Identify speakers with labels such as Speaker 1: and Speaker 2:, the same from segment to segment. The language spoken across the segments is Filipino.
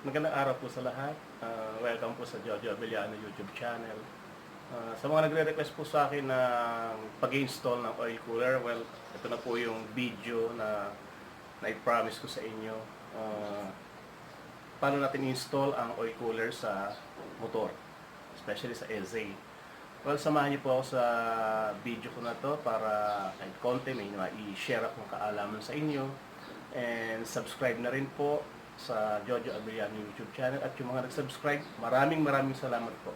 Speaker 1: Magandang araw po sa lahat. Welcome po sa Jojo Abellano YouTube channel. Sa mga nagre-request po sa akin ng pag-install ng oil cooler, well, ito na po yung video na i-promise ko sa inyo. Paano natin install ang oil cooler sa motor, especially sa LZ. Well, samahan niyo po ako sa video ko na to para kahit konti may i-share akong kaalaman sa inyo. And subscribe na rin po sa Jojo Abellano YouTube channel, at yung mga nag-subscribe, maraming salamat po.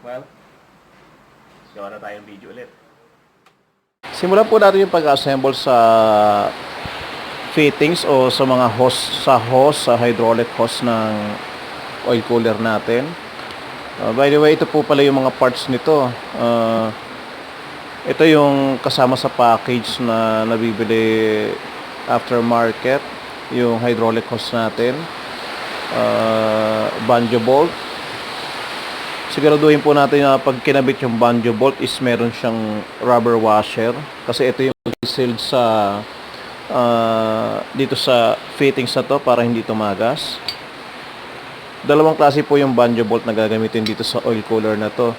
Speaker 1: Well, gawa na tayong video ulit. Simulan po natin yung pag-assemble sa fittings o sa mga hose, sa hydraulic hose ng oil cooler natin. By the way, ito po pala yung mga parts nito. Ito yung kasama sa package na nabibili aftermarket, yung hydraulic hose natin, banjo bolt. Siguraduhin po natin na pag kinabit yung banjo bolt is meron siyang rubber washer, kasi ito yung sealed sa dito sa fittings na to para hindi tumagas. Dalawang klase po yung banjo bolt na gagamitin dito sa oil cooler na to.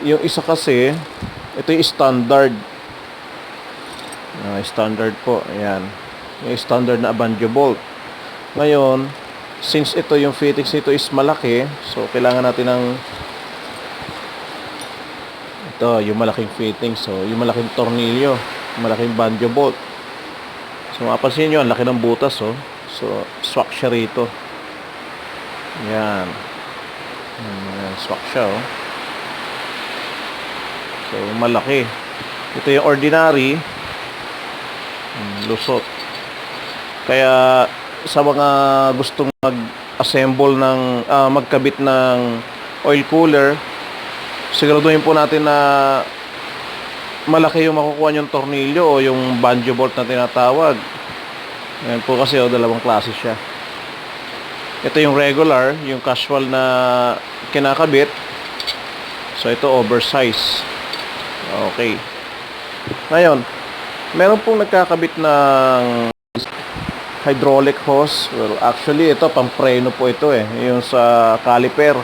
Speaker 1: Yung isa kasi, ito yung standard. Standard po, ayan. Yung standard na banjo bolt. Ngayon, since ito yung fittings nito is malaki, so kailangan natin ng ito, yung malaking fittings. So, yung malaking tornilyo, yung malaking banjo bolt. So, mapapansin nyo, ang laki ng butas, oh. So, swak siya rito. Ayan. Swak siya, oh. So, malaki. Ito yung ordinary. Lusot. Kaya sa mga gustong mag-assemble ng magkabit ng oil cooler, siguraduhin po natin na malaki yung makukuha yung tornilyo o yung banjo bolt na tinatawag. Ayan po kasi dalawang klase siya. Ito yung regular, yung casual na kinakabit. So ito oversize. Okay. Ngayon, meron pong nagkakabit ng hydraulic hose. Well, actually ito pampreno po ito yung sa caliper.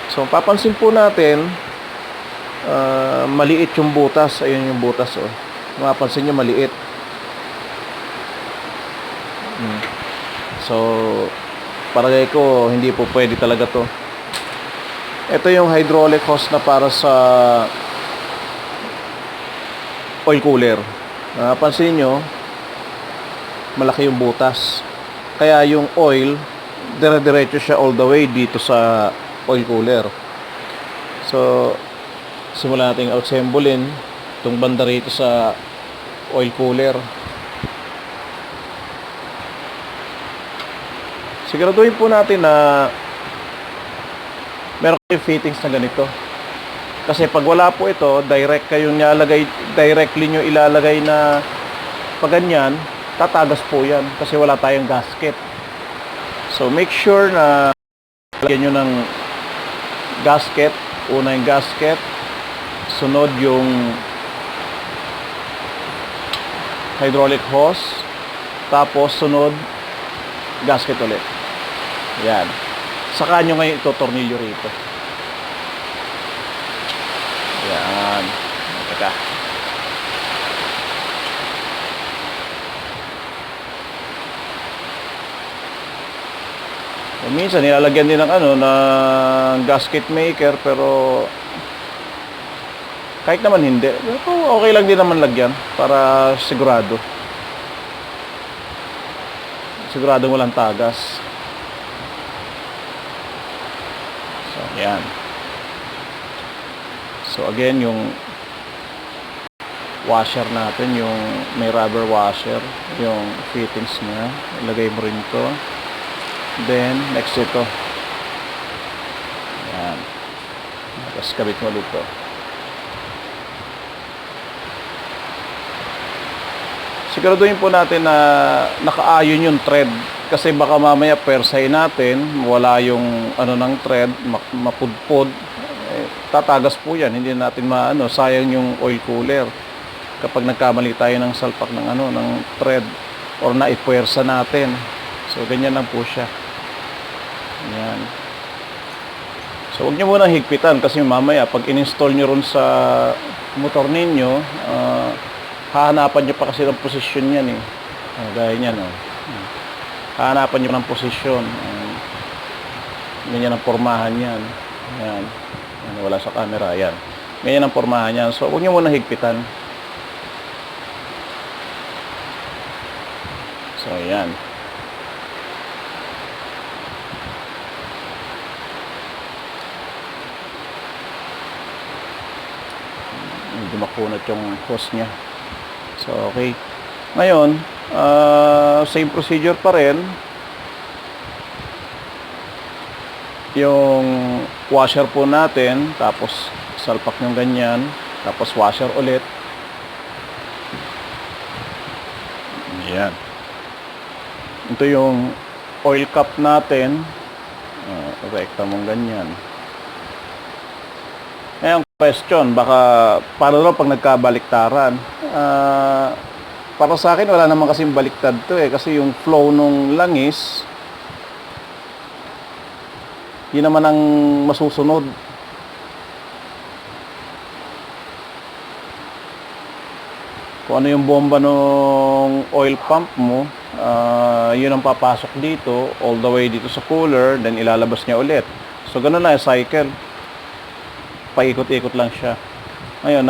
Speaker 1: So papansin po natin maliit yung butas. Ayun yung butas, oh. Mapapansin nyo maliit. So paragay ko hindi po pwede talaga to. Ito yung hydraulic hose na para sa oil cooler. Pansin nyo, malaki yung butas. Kaya yung oil, dire-diretso siya all the way dito sa oil cooler. So, simulan natin assemblein itong banda rito sa oil cooler. Siguraduhin po natin na meron kayong fittings na ganito. Kasi pag wala po ito, directly nyo ilalagay na pag ganyan, tatagas po yan kasi wala tayong gasket. So make sure na lagyan nyo ng gasket. Una yung gasket, sunod yung hydraulic hose, tapos sunod gasket ulit. Yan. Saka nyo ngayon ito tornilyo rito. Yan. Teka. Minsan nilalagyan din ng ng gasket maker, pero kahit naman hindi, okay lang din naman lagyan para siguradong walang tagas. So yan. So again, yung washer natin, yung may rubber washer, yung fittings niya, ilagay mo rin to. Then, next ito. Ayan. Tapos kabit mo ulit to. Siguraduhin po natin na nakaayon yung thread. Kasi baka mamaya persahin natin, wala yung ng thread, mapudpod. Tatagas po yan. Hindi natin sayang yung oil cooler. Kapag nagkamali tayo ng salpak ng thread or naipuwersa natin. So, ganyan lang po siya. Ayan. So, huwag nyo muna higpitan kasi mamaya pag in-install nyo ron sa motor ninyo, hahanapan nyo pa kasi ng posisyon yan eh. Gaya nyan o. Hahanapan nyo ng posisyon. Ganyan ang pormahan yan. Ayan. Wala sa camera. Ayan. Ganyan ang pormahan yan. So, huwag nyo muna higpitan. So, ayan. Medyo makunat yung hose nya. So, okay. Ngayon, same procedure pa rin. Yung washer po natin, tapos salpak yung ganyan, tapos washer ulit. Ayan. Ito yung oil cap natin. Rekta mong ganyan. Ngayon, question, baka paano lang pag nagkabaliktaran? Para sa akin, wala naman kasing baliktad to eh. Kasi yung flow nung langis, yun naman ang masusunod. Kung ano yung bomba ng oil pump mo, yun ang papasok dito, all the way dito sa cooler, then ilalabas niya ulit. So, ganun na yung cycle. Paikot-ikot lang siya. Ngayon,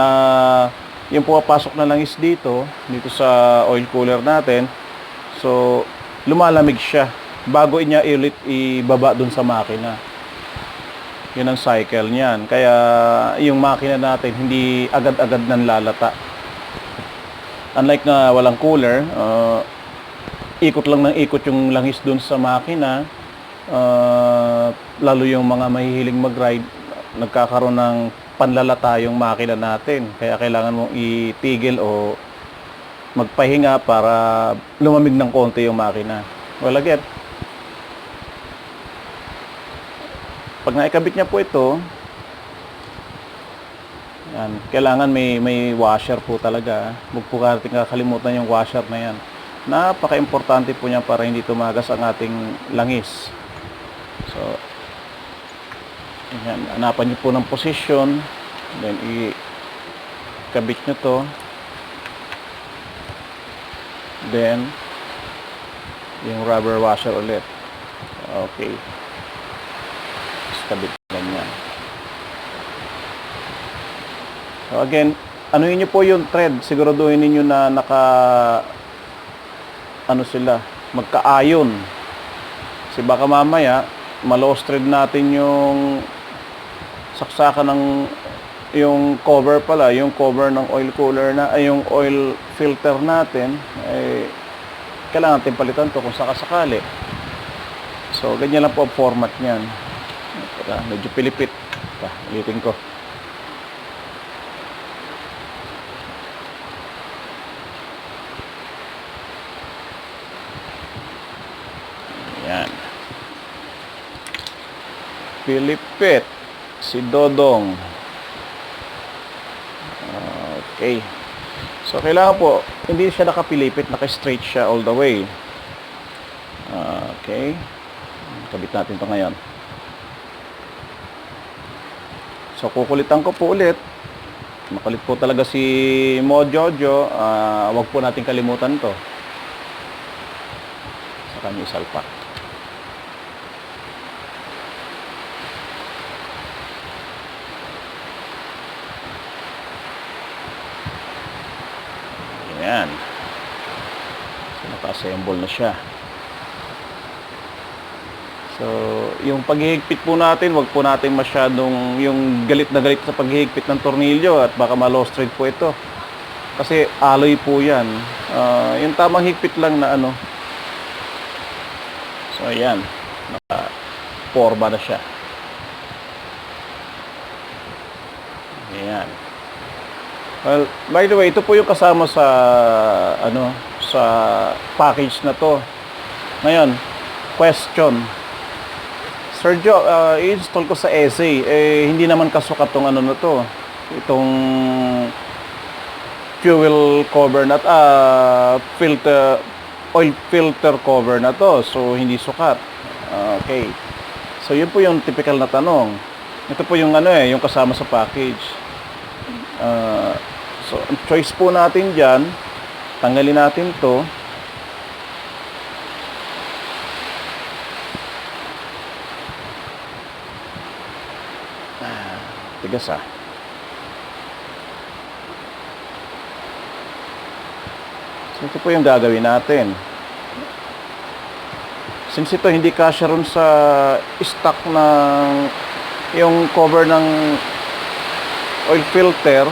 Speaker 1: yung pumapasok na langis dito sa oil cooler natin, so, lumalamig siya bago niya ulit ibaba dun sa makina. Yun ang cycle niyan. Kaya, yung makina natin, hindi agad-agad nang lalata. Unlike na walang cooler, ikot lang ng ikot yung langis dun sa makina, lalo yung mga mahihiling mag-ride, nagkakaroon ng panlalata yung makina natin. Kaya kailangan mong itigil o magpahinga para lumamig ng konti yung makina. Well, again, pag naikabit niya po ito, yan, kailangan may washer po talaga. Huwag po natin kakalimutan yung washer na yan. Napaka-importante po niya para hindi tumagas ang ating langis. So, yan, hanapan niyo po ng position, then ikabit niyo to, then yung rubber washer ulit. Okay, just kabit ganyan. So again, anuhin niyo po yung thread, siguraduhin niyo na sila, magkaayon. Kasi baka mamaya ma-lost thread natin yung saksakan ng yung cover pala, yung cover ng oil cooler na ay yung oil filter natin, ay kailangan natin palitan to kung sakasakali. So ganyan lang po ang format niyan. Medyo pilipit. Ulitin ko. Yan. Pilipit si Dodong. Okay. So kailangan po hindi siya nakapilipit, naka-straight siya all the way. Okay. Kabit natin 'to ngayon. So kukulitan ko po ulit. Makulit po talaga si Mojojo. Wag po natin kalimutan 'to. Sa kanya isalpak. Ayan. So, naka-assemble na siya. So, yung paghihigpit po natin, wag po natin masyadong yung galit na galit sa paghihigpit ng tornilyo at baka ma-lost thread po ito. Kasi alloy po yan. Yung tamang higpit lang na ano. So, ayan. Naka-forma na siya. Ayan. Well, by the way, ito po yung kasama sa sa package na to. Ngayon, question. Sergio, i-install ko sa SA. Hindi naman kasukat tong ano na to. Itong fuel cover na oil filter cover na to. So, hindi sukat. Okay. So yun po yung typical na tanong. Ito po yung yung kasama sa package. So ang choice po natin diyan, tanggalin natin 'to. Tigas ah. So ito po yung gagawin natin. Since ito hindi kasya ron sa stock ng yung cover ng oil filter,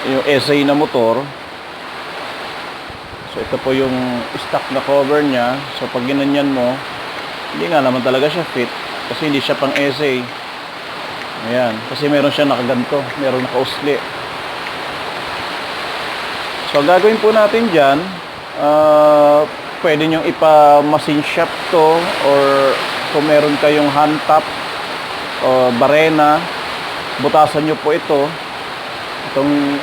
Speaker 1: yung SA na motor. So ito po yung stock na cover niya. So pag ginanyan mo, hindi nga naman talaga siya fit kasi hindi siya pang SA. Ayan, kasi meron siya nakaganto, meron nakausli. So gagawin po natin dyan, pwede nyo ipa-machine shop to, or kung meron kayong hand tap o barena, butasan nyo po ito, itong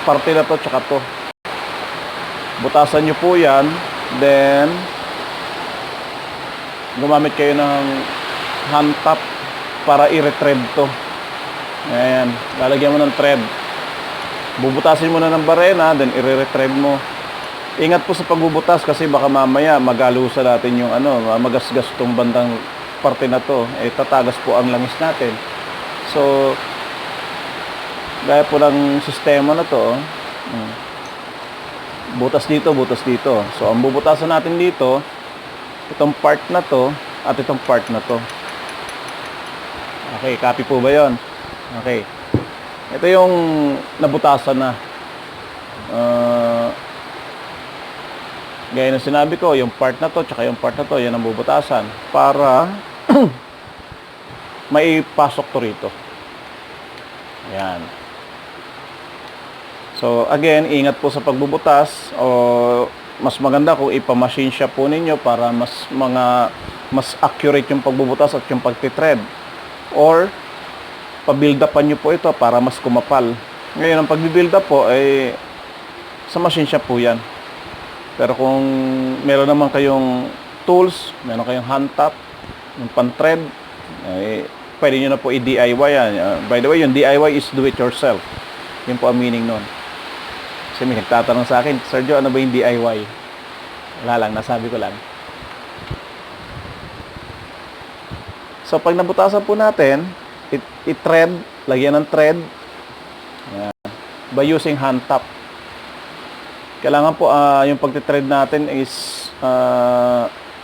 Speaker 1: parte na to tsaka to, butasan nyo po yan, then gumamit kayo ng hand tap para i-retread to. Ayan, lalagyan mo ng thread, bubutasin mo na ng barena, then i-retread mo. Ingat po sa pagbubutas kasi baka mamaya magalusa natin yung magasgas tong bandang parte na to, tatagas po ang langis natin. So gaya po ng sistema na to, butas dito, butas dito. So ang bubutasan natin dito, itong part na to at itong part na to. Okay, copy po ba yon? Okay, ito yung nabutasan na. Gaya ng sinabi ko, yung part na to tsaka yung part na to, yan ang bubutasan para may pasok to rito. Ayan. So again, ingat po sa pagbubutas, o mas maganda kung ipa-machine shop po ninyo para mas accurate yung pagbubutas at yung pagtitread, or pa-build upan nyo po ito para mas kumapal. Ngayon ang pag-build up po ay sa machine shop po yan. Pero kung meron naman kayong tools, meron kayong hand tap, yung pan-thread, pwede nyo na po i-DIY yan. By the way, yung DIY is do it yourself. Yun po ang meaning nun. Kasi may nagtatanong sa akin, Sergio, ano ba yung DIY? Wala lang, nasabi ko lang. So pag nabutasan po natin, i-thread, lagyan ng thread, by using hand tap. Kailangan po yung pagti-thread natin is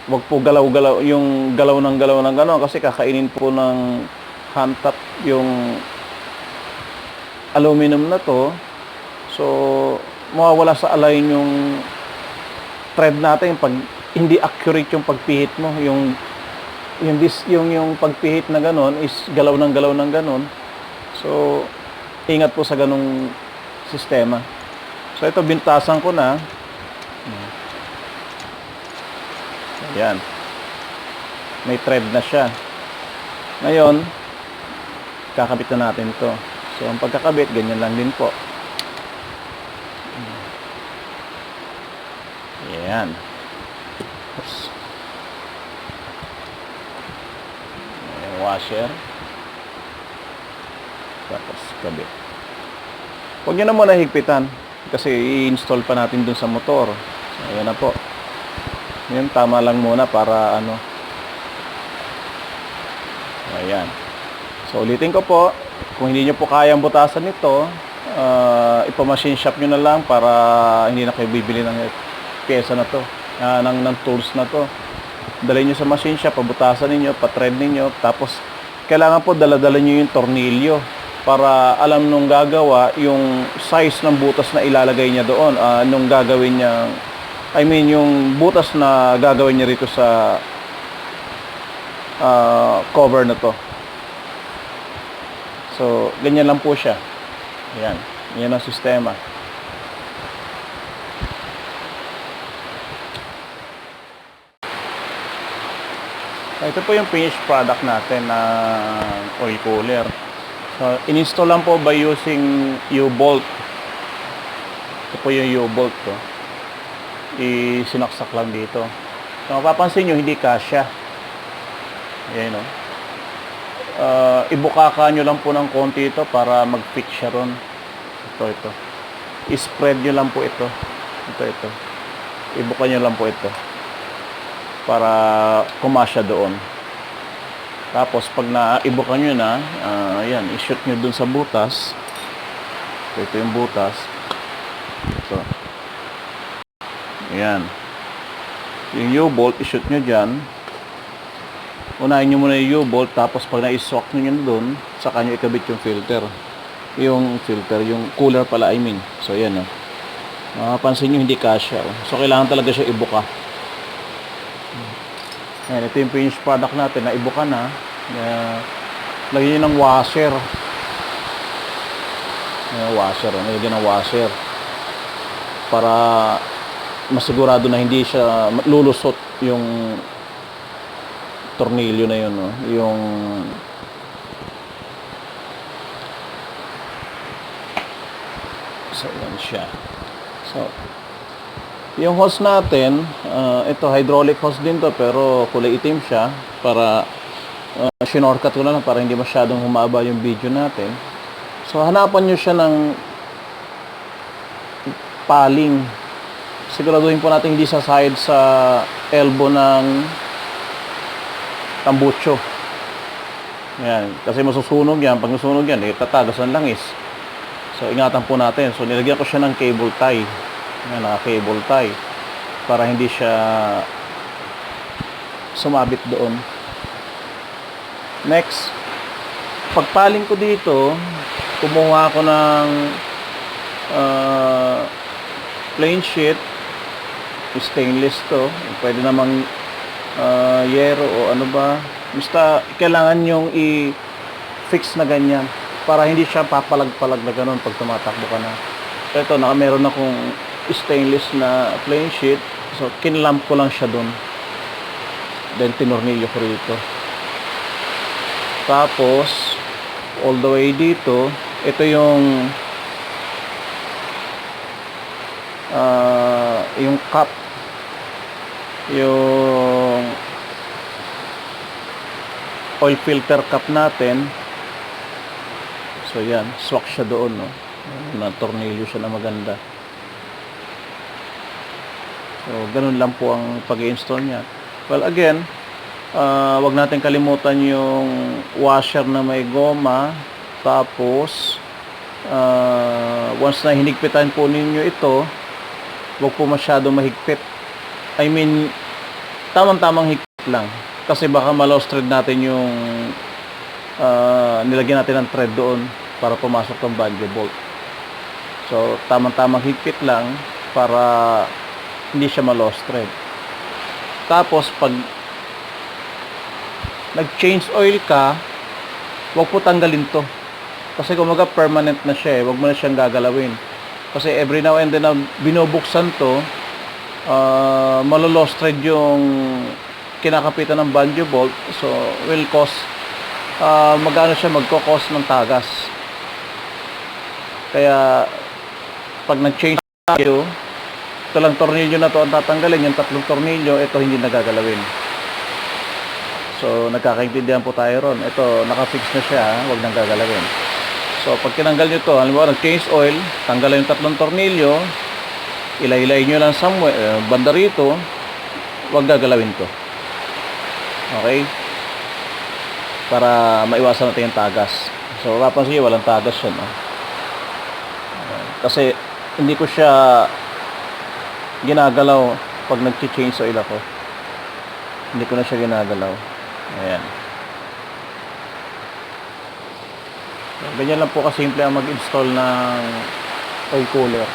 Speaker 1: wag po galaw-galaw, yung galaw ng gano'n kasi kakainin po ng hand tap yung aluminum na to. So mawawala sa align yung thread natin pag hindi accurate yung pagpihit mo, yung pagpihit na gano'n is galaw ng gano'n. So ingat po sa ganung sistema. So ito, bintasan ko na. Ayan. May thread na siya. Ngayon, kakabit na natin to. So ang pagkakabit, ganyan lang din po. Ayan. Oops. Washer. Tapos kabit. Huwag nyo na muna higpitan kasi i-install pa natin dun sa motor. So ayan na po. Yan, tama lang muna para ayan. So ulitin ko po, kung hindi nyo po kayang butasan ito, ipa-machine shop nyo na lang para hindi na kayo bibili ng pyesa na to, ng tools na to. Dalhin nyo sa machine shop, pabutasan ninyo, pa-thread ninyo, tapos kailangan po dala-dala nyo yung tornilyo para alam nung gagawa yung size ng butas na ilalagay niya doon, nung gagawin niya, yung butas na gagawin niya rito sa cover na to. So ganyan lang po siya. Ayan, yan ang sistema. Ito po yung finished product natin na oil cooler. So, in-install lang po by using U-bolt. Ito po yung U-bolt to. Isinaksak lang dito. So, mapapansin nyo, hindi kasya. Ayan, no? Ibukaka nyo lang po ng konti ito para mag-fit siya ron. Ito. I-spread nyo lang po ito. Ito. Ibuka nyo lang po ito. Para kumasya doon. Tapos, pag naibuka nyo na, ayan, i-shoot nyo dun sa butas. Ito yung butas. Ito. Ayan. Yung U-bolt, i-shoot nyo dyan. Unahin nyo muna yung U-bolt, tapos pag na-swak nyo doon, saka nyo ikabit yung filter. Yung cooler pala, I mean. So, yan, no. Mapapansin nyo, hindi kasya. So, kailangan talaga siya ibuka. Ayan, ito yung finished product natin na ibuka na. Lagyan nyo ng washer. Lagyan ng washer. Para masigurado na hindi siya lulusot yung tornilyo na yun, no? So, yan siya. So, yung hose natin, ito hydraulic hose din to, pero kulay itim siya para shinortcut ko na lang para hindi masyadong humaba yung video natin. So, hanapan nyo siya ng paling. Siguraduhin po natin hindi sasayad sa elbow ng tambucho. Yan. Kasi masusunog yan. Pag masusunog yan, tatagas ng langis. So, ingatan po natin. So, nilagyan ko siya ng cable tie. Yan, naka-cable tie. Para hindi siya sumabit doon. Next, pagpaling ko dito, kumuha ako ng plain sheet. Stainless to. Pwede namang yero o ano ba. Basta kailangan yung i-fix na ganyan para hindi siya papalag-palag na ganun pag tumatakbo ka na. Ito, meron akong stainless na plain sheet. So, kinlamp ko lang siya dun. Then, tinornilyo ko rito. Tapos, all the way dito, ito yung cup, yung oil filter cup natin. So yan, swak siya doon, no? Na tornilyo siya na maganda. So ganun lang po ang pag-i-install niya. Well, again, wag natin kalimutan yung washer na may goma. Tapos once na hinigpitan po ninyo ito, wag po masyado mahigpit. I mean, tamang-tamang higpit lang. Kasi baka ma-lost thread natin yung nilagyan natin ng thread doon para pumasok ng bungee bolt. So, tamang-tamang higpit lang para hindi siya ma-lost thread. Tapos, pag nag-change oil ka, wag po tanggalin to. Kasi kumaga permanent na siya, wag mo na siyang gagalawin. Kasi every now and then na binubuksan to, malo-lost thread yung kinakapitan ng bungee bolt. So, will cause, magko-cause ng tagas. Kaya, pag nag-change tayo, ito lang tornilyo na to ang tatanggalin. Yung tatlong tornilyo, ito hindi nagagalawin. So, nagkakaintindihan po tayo ron. Ito, naka-fix na siya, wag nang gagalawin. So, pag tinanggal nyo to, halimbawa, nag-change oil, tanggalin yung tatlong tornilyo, ilay-ilay nyo lang somewhere, banda rito, wag gagalawin to. Okay? Para maiwasan natin yung tagas. So, mapapansin nyo, walang tagas yun. Kasi, hindi ko siya ginagalaw pag nag-change oil ako. Hindi ko na siya ginagalaw. Ayan. Ganyan lang po kasimple ang mag-install ng oil cooler.